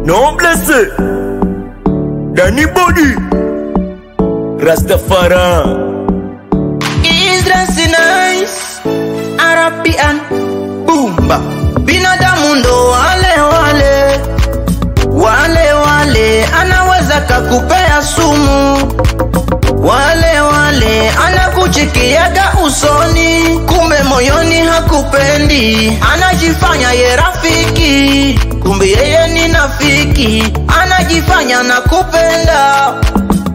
Non blessé Danny Body Rastafari Is dressing nice Arabian Boomba Binadamu ndo wale anaweza kakupea sumu, wale anakuchikiaga usoni, kumbe moyoni hakupendi, anajifanya ye rafiki, kumbe yeye ni nafiki, anajifanya nakupenda,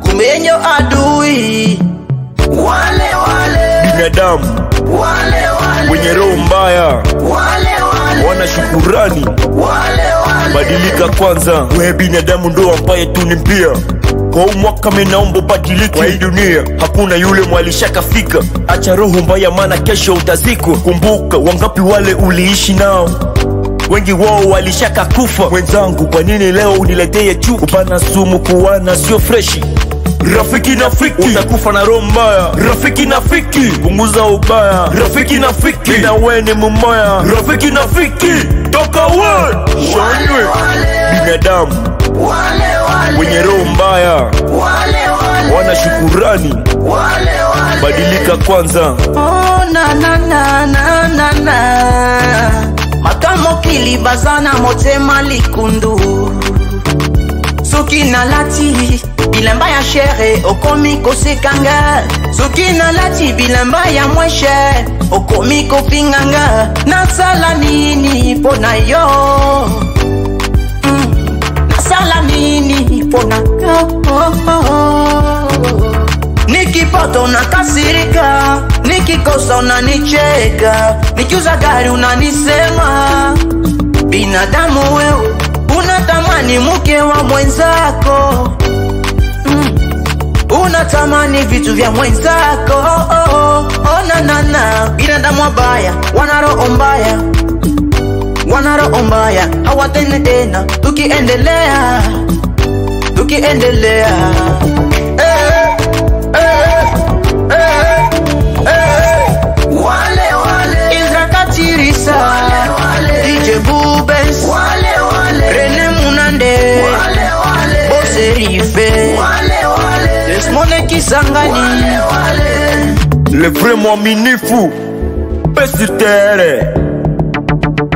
kumbe yeye adui. Wale binadamu wenye roho mbaya, wana shukurani, badilika kwanza. Wewe binadamu ndo ambaye tunimpia kwa mwaka, menaomba badilika. Kwa hii dunia hakuna yule mwalishakafika, acha roho mbaya maana kesho utazikwa. Kumbuka wangapi wale uliishi nao, wengi wao walishaka kufa. Wenzangu, kwa nini leo uniletee chuki? Kupana sumu kuwana sio freshi. Rafiki nafiki, utakufa na roho mbaya. Rafiki nafiki, punguza ubaya. Rafiki nafiki, na wewe ni mmoja. Rafiki nafiki, toka wewe. Binadamu wenye roho mbaya, wana shukurani, badilika kwanza. Oh na makamo kilibazana motema likundu Sokina lati bilamba ya shere okomi kosekanga, Sokina lati bilamba ya mweshe okomi kofinganga. Nasala nini pona yo, nasala nini pona yo. Nikipata unakasirika, nikikosa unanicheka, nikiuza gari unanisema. Binadamu wewe unatamani mke wa mwenzako, unatamani vitu vya mwenzako. Na binadamu wabaya, wana roho mbaya, hawatende tena tukiendelea. Izrakatirisa DJ Bubes Rene Munande Boserife Desmone Kisangani Le vrai mwaminifu Pesitele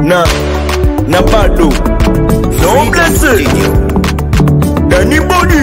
Na bado Non blessé Danny Body